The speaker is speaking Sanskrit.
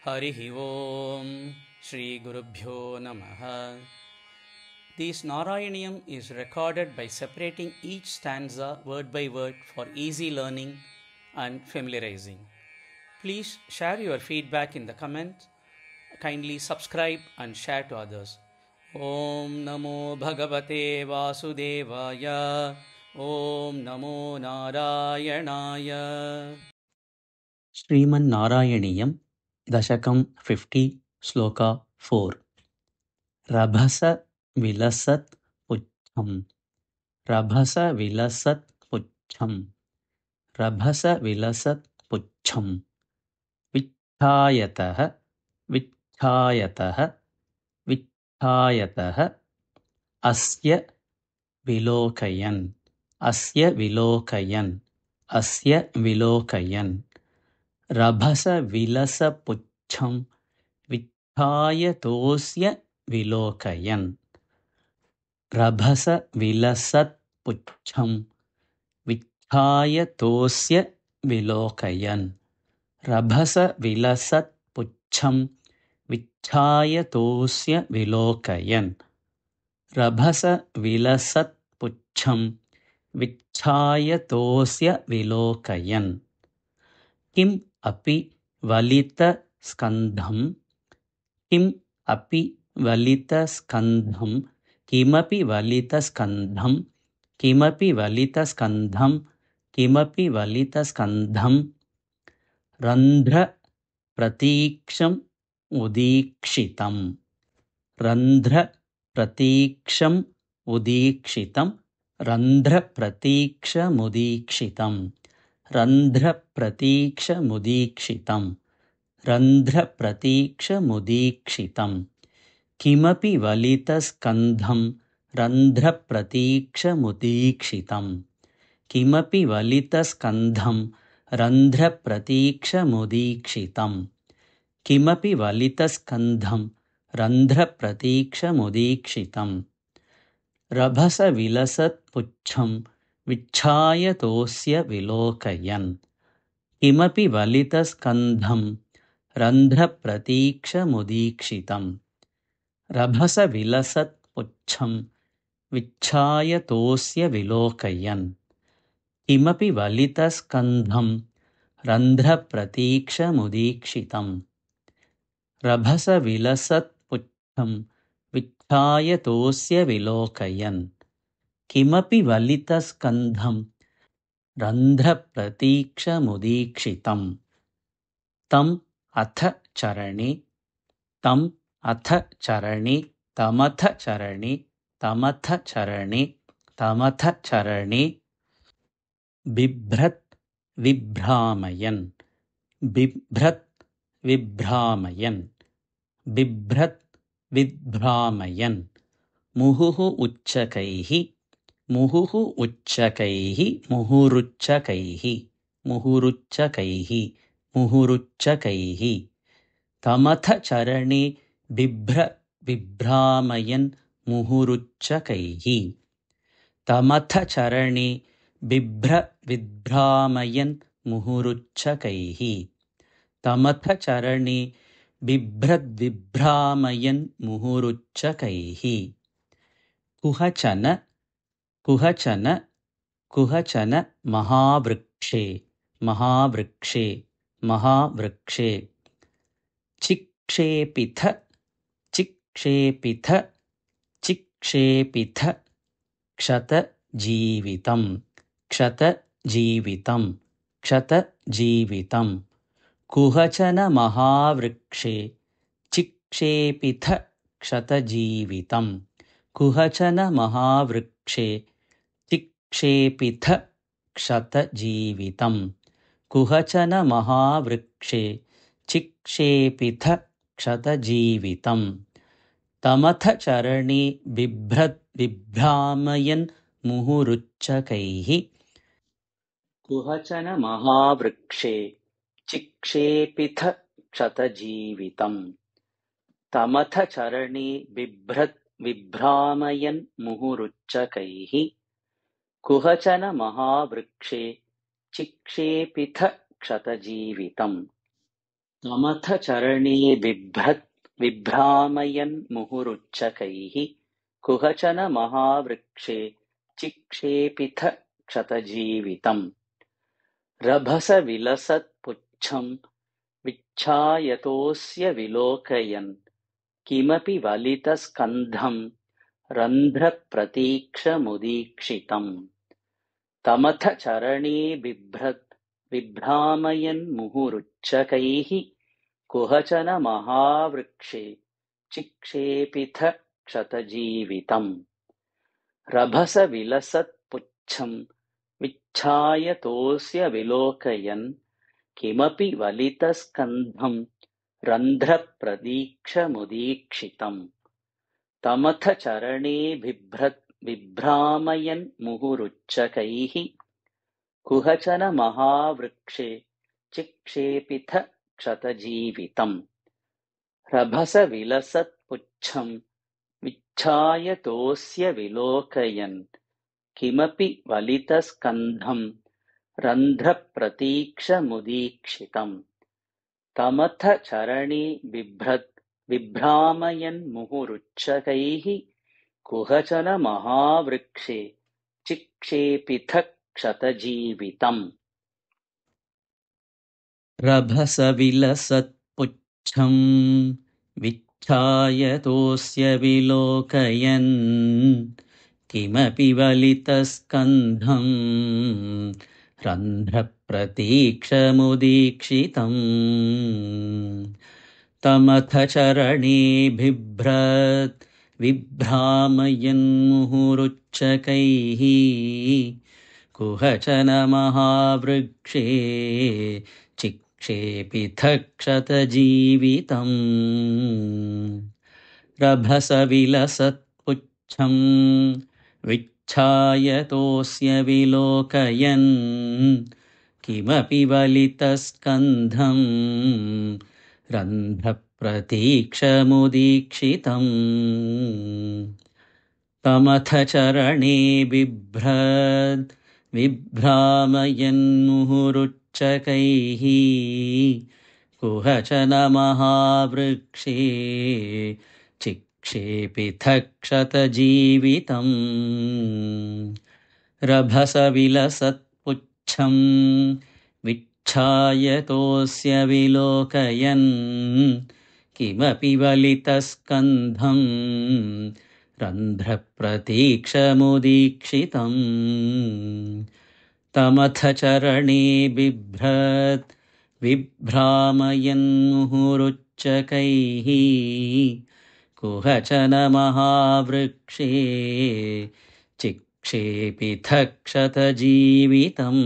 Harihi Om Shri Gurubhyo Namaha. This Narayaniyam is recorded by separating each stanza word by word for easy learning and familiarizing. Please share your feedback in the comments. Kindly subscribe and share to others. Om Namo Bhagavate Vasudevaya. Om Namo Narayanaya. Sriman Narayaniyam Dashakam 50 Sloka 4. Rabhasa Vilasat Puchham. Rabhasa Vilasat Puchham. Rabhasa Vilasat Puchham. Vichhayataha Vichhayataha Vichhayataha Asya Vilokayan. Asya Vilokayan. Asya Vilokayan. Rabhasa Vilasa Puchham Vichhayatosya Vilokayan. Rabhasa Vilasat Puchham Vichhayatosya Vilokayan. Rabhasa Vilasat Puchham Vichhayatosya Vilokayan. Rabhasa Vilasat Puchham Vichhayatosya Vilokayan. Kim api valita skandham. Kim api valita skandham. Kimapi valita skandham. Kimapi valita skandham. Kimapi valita skandham. Randhra pratiksham udikshitam. Randhra pratiksham udikshitam. Randhra pratikshamudikshitam. Randhra pratikshamudikshitam. Randhra pratikshamudikshitam. Kimapi valitaskandham randhra pratikshamudikshitam. Kimapi valitaskandham randhra pratikshamudikshitam. Kimapi valitaskandham randhra pratikshamudikshitam. Rabhasa vilasat puchham vichhayatosya vilokayan. Kimapi valitaskandham randhra pratikshamudikshitam. Rabhasa vilasat puchham vichhayatosya vilokayan. Kimapi valitaskandham randhra pratikshamudikshitam. Rabhasa vilasat puchham vichhayatosya vilokayan. Kimapi valitaskandham randhra pratikshamudikshitam. Tam atha charani. Tam atha charani. Tamatha charani. Tamatha charani. Tamatha charani. Bibhrat vibhramayan. Bibhrat vibhramayan. Bibhrat vibhramayan. Muhuhu uchchakaihi. Muhuhu uchchakaihi. Muhuruchchakaihi. Muhuruchchakaihi. Muhuruchchakaihi. Tamatha charani bibhra vibhramayan muhuruchchakaihi. Tamatha charani bibhra vibhramayan muhuruchchakaihi. Tamatha charani bibhrat vibhramayan muhuruchchakaihi. Kuhachana Kuhachana Kuhachana Mahavrikshe Mahavrikshe Mahavrikshe. Chikshepitha Chikshepitha Chikshepitha Kshata Jeevitam Kshata Jeevitam Kshata Jeevitam. Kuhachana Mahavrikshe Chikshepitha Kshata Jeevitam. Kuhachana Mahavrikshe Chikshepitha Kshata Jeevitam. Kuhachana Mahavrikshe Chikshepitha Kshata Jeevitam. Tamatha charani bibhrat vibhramayan muhuruchchakaihi. Kuhachana Mahavrikshe Chikshepitha Kshata Jeevitam. Tamatha charani bibhrat vibhramayan muhuruchchakaihi. Kuhachana Mahavrikshe Chikshepitha Kshata Jeevitam. त्वमथ चरणे बिभ्रामयन् मुहुरुच्चकैः कुहचन महावृक्षे चिक्षेपिथ क्षतजीवितम् रभसविलसत्पुच्छं विच्छायतोऽस्य विलोकयन् किमपि वलितस्कन्धं रन्ध्रप्रतीक्षमुदीक्षितम् तमथ चरणे बिभ्रामयन् मुहुरुच्चकैः कुहचन महावृक्षे चिक्षेपिथ क्षतजीवितम् रभसविलसत्पुच्छं विच्छायतोऽस्य विलोकयन् किमपि वलितस्कन्धं रन्ध्रप्रतीक्षमुदीक्षितम् तमथ चरणे बिभ्रामयन् मुहुरुच्चकैः कुहचन महावृक्षे चिक्षेपिथ क्षतजीवितम् रभसविलसत्पुच्छं विच्छायतोऽस्य विलोकयन् किमपि वलितस्कन्धं रन्ध्रप्रतीक्षमुदीक्षितम् तमथ चरणे बिभ्रामयन् मुहुरुच्चकैः कुहचन महावृक्षे चिक्षेपिथ क्षतजीवितम् रभसविलसत्पुच्छं विच्छायतोऽस्य विलोकयन् किमपि वलितस्कन्धं रन्ध्रप्रतीक्षमुदीक्षितम् तमथ चरणे बिभ्रामयन् मुहुरुच्चकैः कुहचन महावृक्षे चिक्षेपिथ क्षतजीवितम् रभसविलसत्पुच्छं विच्छायतोऽस्य विलोकयन् किमपि वलितस्कन्धं रन्ध्रप्रतीक्षमुदीक्षितम् तमथ चरणे बिभ्रामयन् मुहुरुच्चकैः कुहचन महावृक्षे चिक्षेपिथ क्षतजीवितम् रभसविलसत्पुच्छं विच्छायतोऽस्य विलोकयन् किमपि वलितस्कन्धं रन्ध्रप्रतीक्षमुदीक्षितम् तमथ चरणे बिभ्रामयन् मुहुरुच्चकैः कुहचन महावृक्षे चिक्षेपिथ क्षतजीवितम्